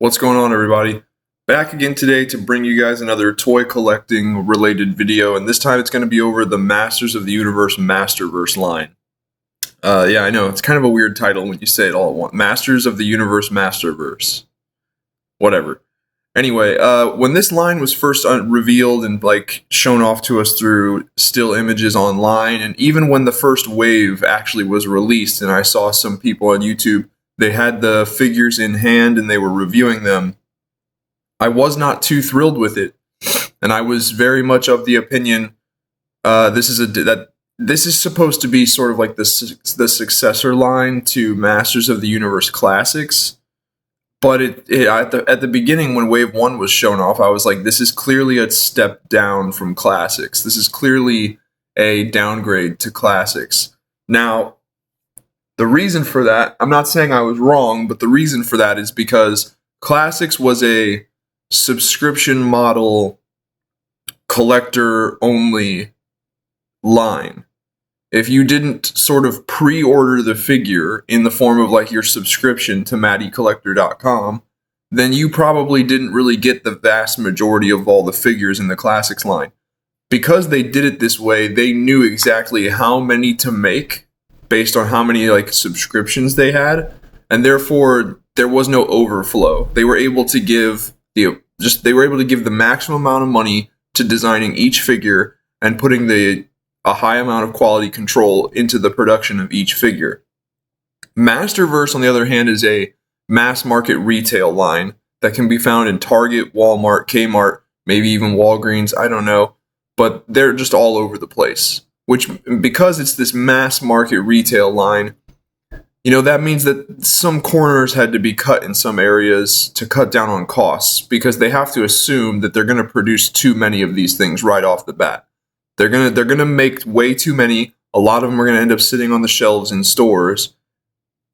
What's going on, everybody? Back again today to bring you guys another toy collecting related video, and this time it's going to be over the Masters of the Universe Masterverse line. Yeah, I know, it's kind of a weird title when you say it all at once. Masters of the Universe Masterverse. Whatever. Anyway, when this line was first revealed and shown off to us through still images online, and even when the first wave actually was released and I saw some people on YouTube, they had the figures in hand and they were reviewing them, I was not too thrilled with it, and I was very much of the opinion this is supposed to be sort of like the successor line to Masters of the Universe Classics. But at the beginning, when Wave 1 was shown off, I was like, this is clearly a step down from Classics. This is clearly a downgrade to Classics. Now, the reason for that, I'm not saying I was wrong, but the reason for that is because Classics was a subscription model, collector-only line. If you didn't sort of pre-order the figure in the form of like your subscription to MattyCollector.com, then you probably didn't really get the vast majority of all the figures in the Classics line. Because they did it this way, they knew exactly how many to make based on how many subscriptions they had, and therefore there was no overflow. They were able to give the maximum amount of money to designing each figure and putting a high amount of quality control into the production of each figure. Masterverse, on the other hand, is a mass market retail line that can be found in Target, Walmart, Kmart, maybe even Walgreens, I don't know, but they're just all over the place. Which, because it's this mass market retail line, that means that some corners had to be cut in some areas to cut down on costs, because they have to assume that they're going to produce too many of these things right off the bat. They're gonna make way too many. A lot of them are gonna end up sitting on the shelves in stores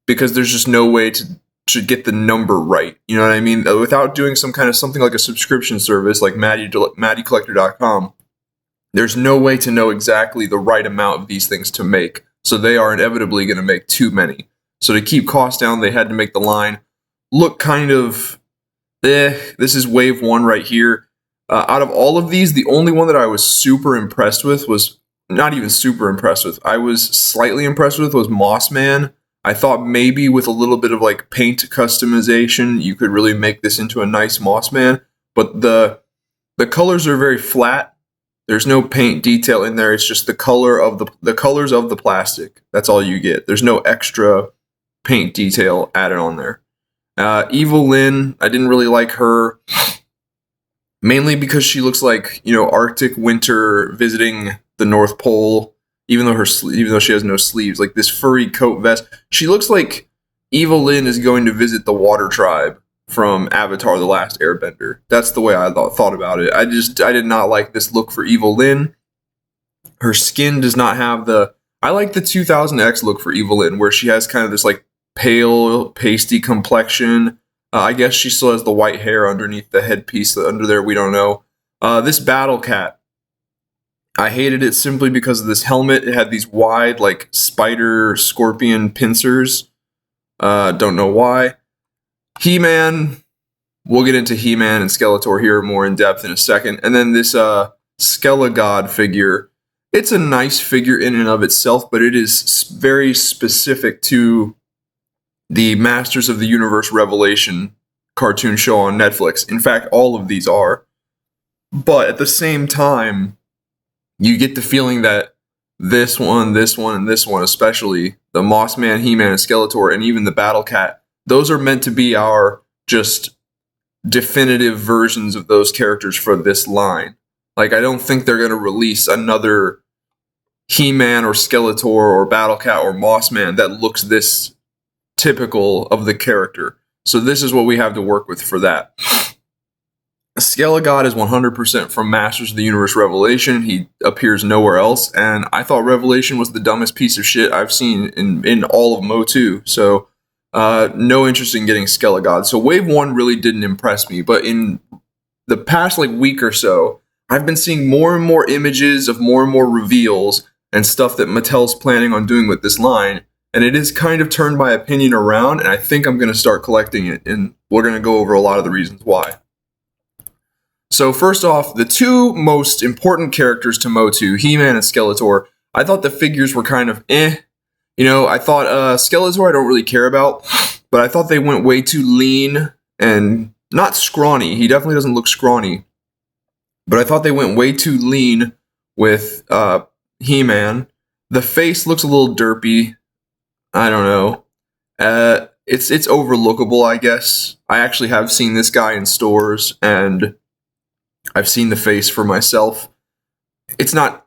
because there's just no way to get the number right. You know what I mean? Without doing something like a subscription service like MattyCollector.com, there's no way to know exactly the right amount of these things to make. So they are inevitably gonna make too many. So to keep costs down, they had to make the line look kind of This is Wave 1 right here. Out of all of these, the only one that I was super impressed with was, not even super impressed with, I was slightly impressed with was Mossman. I thought maybe with a little bit of paint customization, you could really make this into a nice Mossman. But the colors are very flat. There's no paint detail in there. It's just the color of the colors of the plastic. That's all you get. There's no extra paint detail added on there. Evil Lynn, I didn't really like her. Mainly because she looks like, Arctic winter visiting the North Pole, even though she has no sleeves, like this furry coat vest. She looks like Evil Lynn is going to visit the Water Tribe from Avatar: The Last Airbender. That's the way I thought about it. I did not like this look for Evil Lynn. Her skin does not have I like the 2000X look for Evil Lynn, where she has kind of this pale, pasty complexion. I guess she still has the white hair underneath the headpiece under there. We don't know. This Battle Cat, I hated it simply because of this helmet. It had these wide, spider scorpion pincers. Don't know why. He-Man, we'll get into He-Man and Skeletor here more in depth in a second. And then this Skelegod figure. It's a nice figure in and of itself, but it is very specific to the Masters of the Universe Revelation cartoon show on Netflix. In fact, all of these are. But at the same time, you get the feeling that this one, and this one, especially the Mossman, He-Man, and Skeletor, and even the Battle Cat, those are meant to be our just definitive versions of those characters for this line. I don't think they're going to release another He-Man or Skeletor or Battle Cat or Mossman that looks this typical of the character. So this is what we have to work with for that. Skelegod is 100% from Masters of the Universe Revelation. He appears nowhere else, and I thought Revelation was the dumbest piece of shit I've seen in all of Mo2. So no interest in getting Skelegod. So Wave 1 really didn't impress me, but in the past week or so, I've been seeing more and more images of more and more reveals and stuff that Mattel's planning on doing with this line. And it is kind of turned my opinion around, and I think I'm going to start collecting it. And we're going to go over a lot of the reasons why. So first off, the two most important characters to Motu, He-Man and Skeletor, I thought the figures were kind of eh. You know, I thought Skeletor I don't really care about, but I thought they went way too lean and not scrawny. He definitely doesn't look scrawny. But I thought they went way too lean with He-Man. The face looks a little derpy. I don't know. It's overlookable, I guess. I actually have seen this guy in stores, and I've seen the face for myself. It's not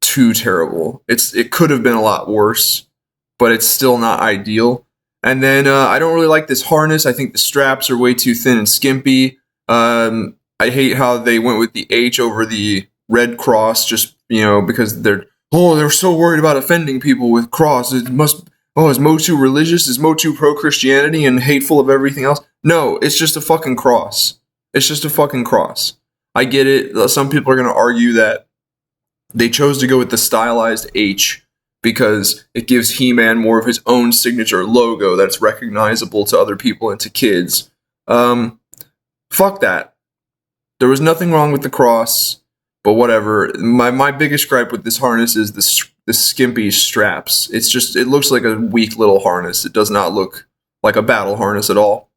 too terrible. It could have been a lot worse, but it's still not ideal. And then I don't really like this harness. I think the straps are way too thin and skimpy. I hate how they went with the H over the red cross, just, you know, because they're so worried about offending people with cross. Is Motu religious? Is Motu pro-Christianity and hateful of everything else? No, it's just a fucking cross. It's just a fucking cross. I get it. Some people are going to argue that they chose to go with the stylized H because it gives He-Man more of his own signature logo that's recognizable to other people and to kids. Fuck that. There was nothing wrong with the cross, but whatever. My biggest gripe with this harness is the skimpy straps. It looks like a weak little harness. It does not look like a battle harness at all.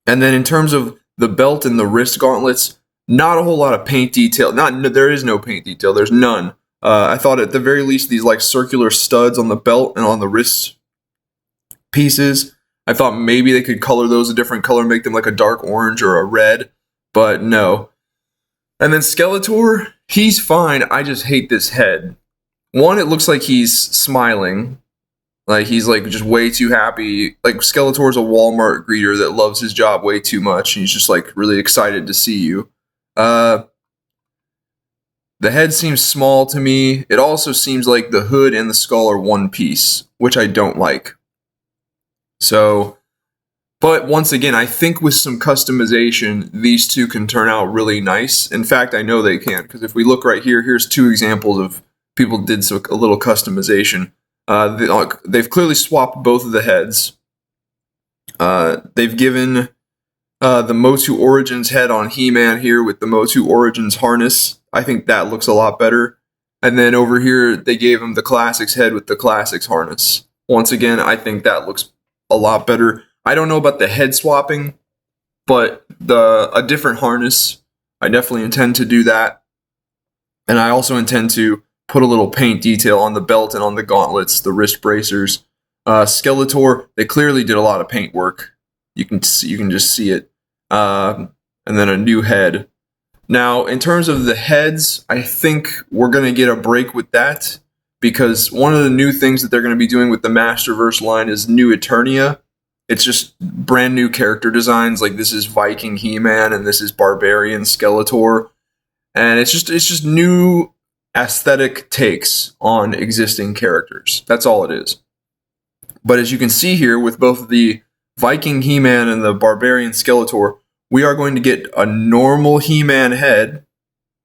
And then in terms of the belt and the wrist gauntlets, not a whole lot of paint detail. There is no paint detail. There's none. I thought at the very least these like circular studs on the belt and on the wrist pieces, I thought maybe they could color those a different color, make them like a dark orange or a red. But no. And then Skeletor, he's fine. I just hate this head. One, it looks like he's smiling. Like he's like just way too happy. Like Skeletor's a Walmart greeter that loves his job way too much. And he's just like really excited to see you. The head seems small to me. It also seems like the hood and the skull are one piece, which I don't like. So... But once again, I think with some customization, these two can turn out really nice. In fact, I know they can, because if we look right here, here's two examples of people did a little customization. They've clearly swapped both of the heads. They've given the Motu Origins head on He-Man here with the Motu Origins harness. I think that looks a lot better. And then over here, they gave him the Classics head with the Classics harness. Once again, I think that looks a lot better. I don't know about the head swapping, but a different harness, I definitely intend to do that. And I also intend to put a little paint detail on the belt and on the gauntlets, the wrist bracers. Skeletor, they clearly did a lot of paint work. You can just see it. And then a new head. Now, in terms of the heads, I think we're going to get a break with that, because one of the new things that they're going to be doing with the Masterverse line is New Eternia. It's just brand new character designs. Like this is Viking He-Man and this is Barbarian Skeletor. And it's just new aesthetic takes on existing characters. That's all it is. But as you can see here with both the Viking He-Man and the Barbarian Skeletor, we are going to get a normal He-Man head.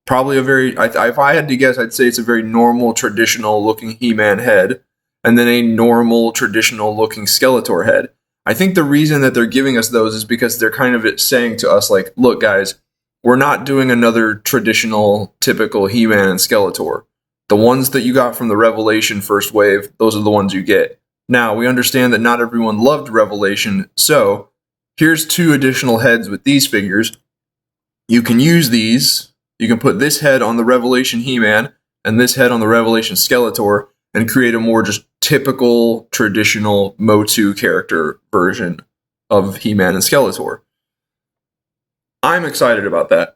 Probably if I had to guess, I'd say it's a very normal, traditional looking He-Man head. And then a normal, traditional looking Skeletor head. I think the reason that they're giving us those is because they're kind of saying to us, like, look, guys, we're not doing another traditional, typical He-Man and Skeletor. The ones that you got from the Revelation first wave, those are the ones you get. Now, we understand that not everyone loved Revelation, so here's two additional heads with these figures. You can use these. You can put this head on the Revelation He-Man and this head on the Revelation Skeletor and create a more just typical, traditional Motu character version of He-Man and Skeletor. I'm excited about that.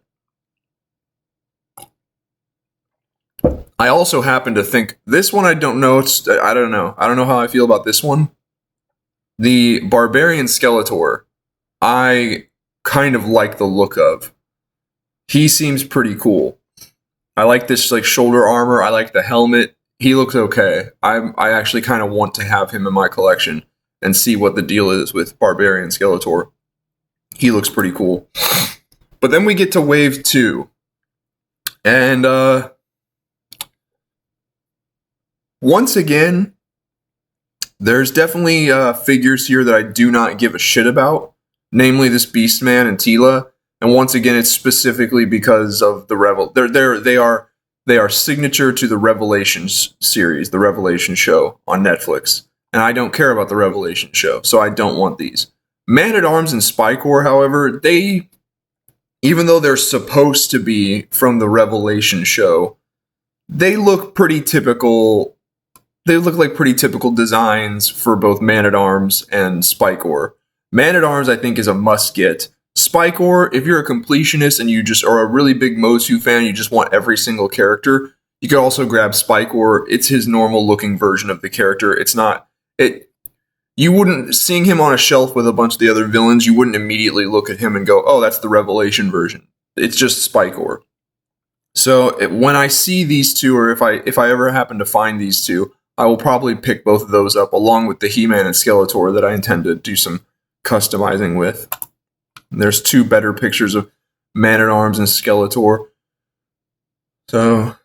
I also happen to think, this one I don't know. I don't know. I don't know how I feel about this one. The Barbarian Skeletor, I kind of like the look of. He seems pretty cool. I like this like shoulder armor. I like the helmet. He looks okay. I actually kind of want to have him in my collection and see what the deal is with Barbarian Skeletor. He looks pretty cool. But then we get to Wave 2. And once again, There's definitely figures here that I do not give a shit about, namely this Beastman and Tila. And once again, it's specifically because of the they are signature to the Revelations series, the Revelation show on Netflix. And I don't care about the Revelation show, so I don't want these. Man-at-Arms and Spy Corps, however, even though they're supposed to be from the Revelation show, they look pretty typical. They look like pretty typical designs for both Man-at-Arms and Spy Corps. Man-at-Arms, I think, is a must-get. Spy Corps, if you're a completionist and you just are a really big Mosu fan, you just want every single character, you could also grab Spy Corps. It's his normal-looking version of the character. It's not... You wouldn't, seeing him on a shelf with a bunch of the other villains, you wouldn't immediately look at him and go, oh, that's the Revelation version. It's just Spy Corps. So when I see these two, or if I ever happen to find these two, I will probably pick both of those up along with the He-Man and Skeletor that I intend to do some customizing with. And there's two better pictures of Man-at-Arms and Skeletor. So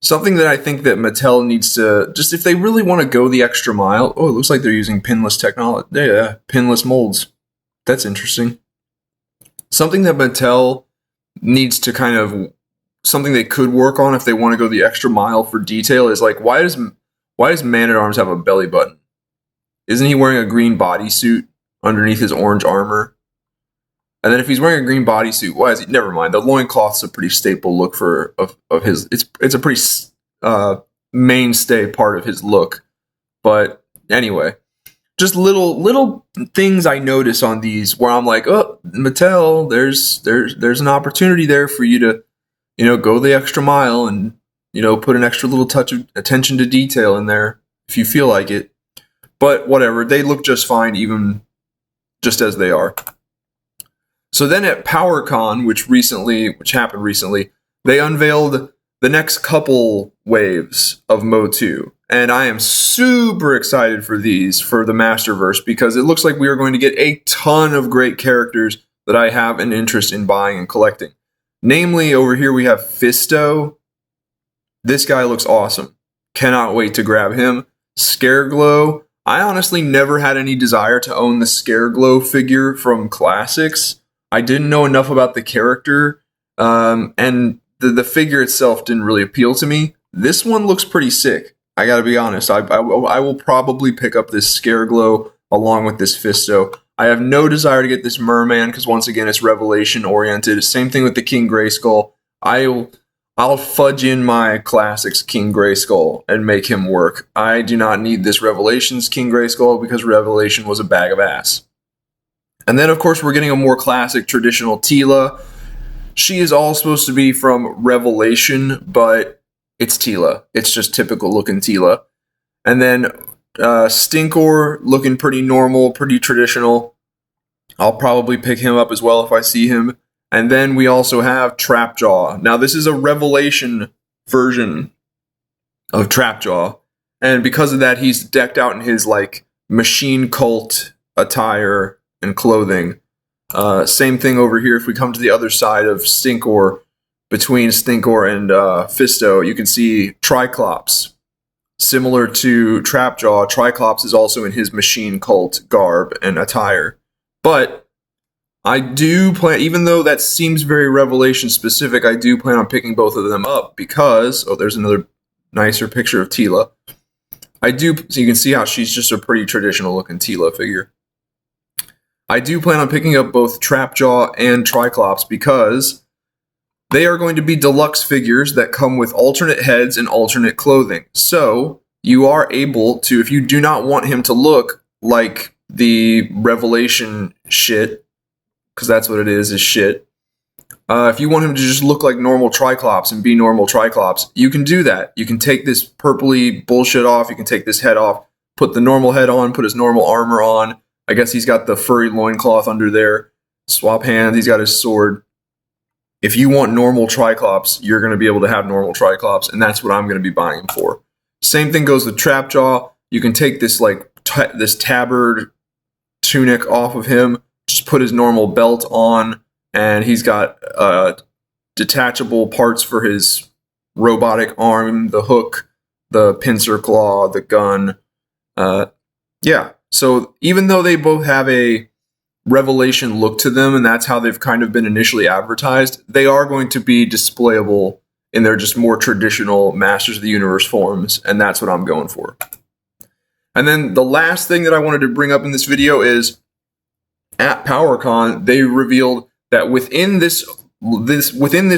something that I think that Mattel needs to, just if they really want to go the extra mile. Oh, it looks like they're using pinless technology. Yeah, pinless molds. That's interesting. Something that Mattel needs to kind of, something they could work on if they want to go the extra mile for detail is like, why does Man-at-Arms have a belly button? Isn't he wearing a green bodysuit underneath his orange armor? And then if he's wearing a green bodysuit, why is he? Never mind. The loincloth's a pretty staple look of his. It's a pretty mainstay part of his look. But anyway, just little things I notice on these where I'm like, oh, Mattel, there's an opportunity there for you to, go the extra mile and, put an extra little touch of attention to detail in there if you feel like it. But whatever, they look just fine, even just as they are. So then at PowerCon, which happened recently, they unveiled the next couple waves of Mo2. And I am super excited for these, for the Masterverse, because it looks like we are going to get a ton of great characters that I have an interest in buying and collecting. Namely, over here we have Fisto. This guy looks awesome. Cannot wait to grab him. Scareglow. I honestly never had any desire to own the Scareglow figure from Classics. I didn't know enough about the character, and the figure itself didn't really appeal to me. This one looks pretty sick. I gotta be honest. I will probably pick up this Scareglow along with this Fisto. I have no desire to get this Merman because once again it's Revelation oriented. Same thing with the King Grayskull. I'll fudge in my Classics King Grayskull and make him work. I do not need this Revelations King Grayskull because Revelation was a bag of ass. And then, of course, we're getting a more classic, traditional Tila. She is all supposed to be from Revelation, but it's Tila. It's just typical looking Tila. And then Stinkor, looking pretty normal, pretty traditional. I'll probably pick him up as well if I see him. And then we also have Trapjaw. Now, this is a Revelation version of Trapjaw. And because of that, he's decked out in his, machine cult attire and clothing. Same thing over here. If we come to the other side of Stinkor, between Stinkor and Fisto, you can see Triclops. Similar to Trapjaw, Triclops is also in his machine cult garb and attire. But I do plan, even though that seems very Revelation specific, I do plan on picking both of them up because, there's another nicer picture of Tila. So you can see how she's just a pretty traditional looking Tila figure. I do plan on picking up both Trapjaw and Triclops because they are going to be deluxe figures that come with alternate heads and alternate clothing. So you are able to, if you do not want him to look like the Revelation shit, because that's what it is shit. If you want him to just look like normal Triclops and be normal Triclops, you can do that. You can take this purpley bullshit off. You can take this head off, put the normal head on, put his normal armor on. I guess he's got the furry loincloth under there. Swap hands. He's got his sword. If you want normal Triclops, you're going to be able to have normal Triclops, and that's what I'm going to be buying him for. Same thing goes with Trapjaw. You can take this this tabard tunic off of him, just put his normal belt on, and he's got detachable parts for his robotic arm, the hook, the pincer claw, the gun. Yeah. So even though they both have a Revelation look to them, and that's how they've kind of been initially advertised, they are going to be displayable in their just more traditional Masters of the Universe forms, and that's what I'm going for. And then the last thing that I wanted to bring up in this video is at PowerCon, they revealed that within this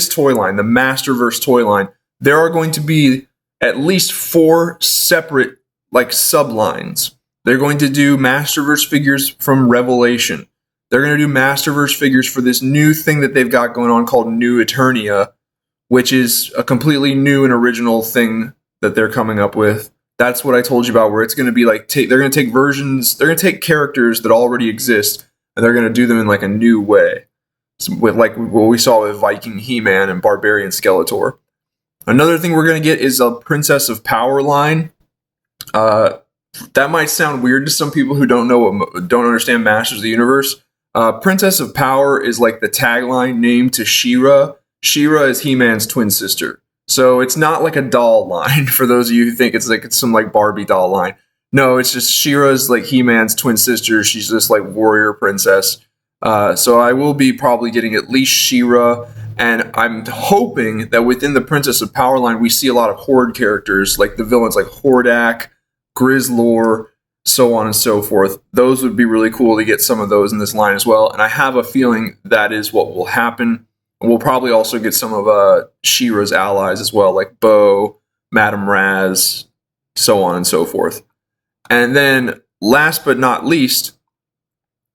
toy line, the Masterverse toy line, there are going to be at least 4 separate sublines. They're going to do Masterverse figures from Revelation. They're going to do Masterverse figures for this new thing that they've got going on called New Eternia, which is a completely new and original thing that they're coming up with. That's what I told you about, where it's going to be like, they're going to take versions, they're going to take characters that already exist, and they're going to do them in like a new way. With like what we saw with Viking He-Man and Barbarian Skeletor. Another thing we're going to get is a Princess of Power line. That might sound weird to some people who don't understand Masters of the Universe. Princess of Power is like the tagline name to She-Ra. She-Ra is He-Man's twin sister. So it's not like a doll line for those of you who think it's some like Barbie doll line. No, it's just She-Ra's like He-Man's twin sister. She's this like warrior princess. So I will be probably getting at least She-Ra, and I'm hoping that within the Princess of Power line, we see a lot of Horde characters, like the villains like Hordak, Grizzlor, so on and so forth. Those would be really cool to get some of those in this line as well, and I have a feeling that is what will happen. We'll probably also get some of She-Ra's allies as well, like Bo, Madame Raz, so on and so forth. And then, last but not least,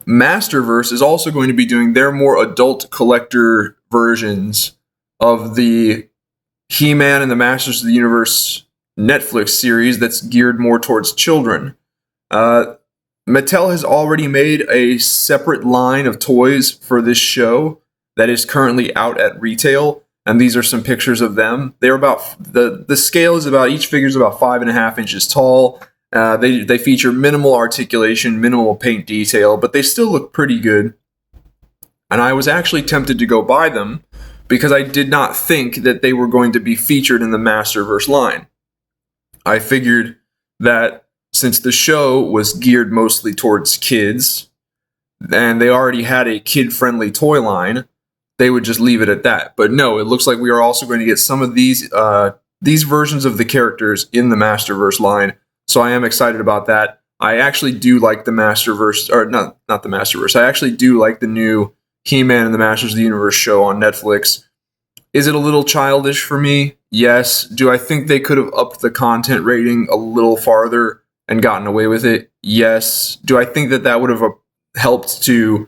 Masterverse is also going to be doing their more adult collector versions of the He-Man and the Masters of the Universe Netflix series that's geared more towards children. Mattel has already made a separate line of toys for this show that is currently out at retail, and these are some pictures of them. They're about the scale is about, each figure is about 5.5 inches tall. They feature minimal articulation, minimal paint detail, but they still look pretty good. And I was actually tempted to go buy them because I did not think that they were going to be featured in the Masterverse line. I figured that since the show was geared mostly towards kids, and they already had a kid-friendly toy line, they would just leave it at that. But no, it looks like we are also going to get some of these versions of the characters in the Masterverse line. So I am excited about that. I actually do like the Masterverse, or not the Masterverse. I actually do like the new He-Man and the Masters of the Universe show on Netflix. Is it a little childish for me? Yes. Do I think they could have upped the content rating a little farther and gotten away with it? Yes. Do I think that would have helped to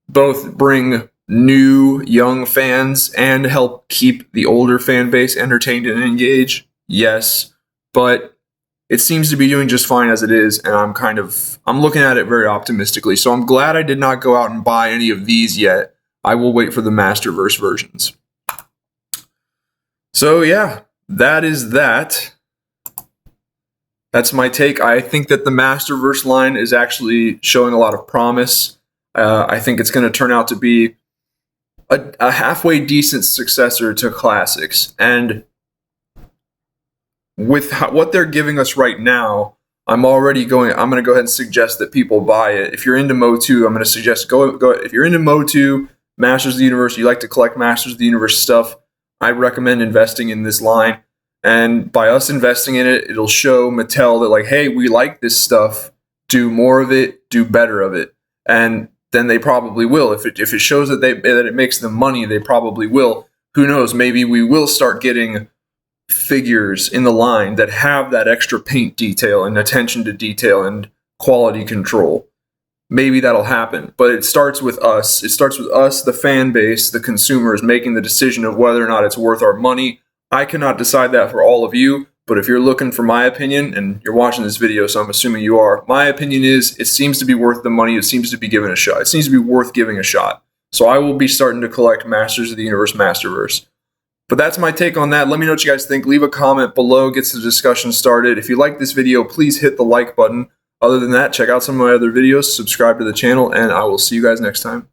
both bring new young fans and help keep the older fan base entertained and engaged? Yes. But it seems to be doing just fine as it is, and I'm looking at it very optimistically. So I'm glad I did not go out and buy any of these yet. I will wait for the Masterverse versions. So yeah, that is that. That's my take. I think that the Masterverse line is actually showing a lot of promise. I think it's going to turn out to be a halfway decent successor to Classics, and with what they're giving us right now, I'm going to go ahead and suggest that people buy it. If you're into Motu, I'm going to suggest go. If you're into Motu, Masters of the Universe, you like to collect Masters of the Universe stuff, I recommend investing in this line. And by us investing in it, it'll show Mattel that, like, hey, we like this stuff. Do more of it. Do better of it. And then they probably will. If it shows that it makes them money, they probably will. Who knows? Maybe we will start getting figures in the line that have that extra paint detail and attention to detail and quality control. Maybe that'll happen, but it starts with us. It starts with us, the fan base, the consumers, making the decision of whether or not it's worth our money. I cannot decide that for all of you, but if you're looking for my opinion, and you're watching this video, so I'm assuming you are, my opinion is it seems to be worth the money. It seems to be given a shot. It seems to be worth giving a shot. So I will be starting to collect Masters of the Universe Masterverse. But that's my take on that. Let me know what you guys think. Leave a comment below. Gets the discussion started. If you like this video, please hit the like button. Other than that, check out some of my other videos, subscribe to the channel, and I will see you guys next time.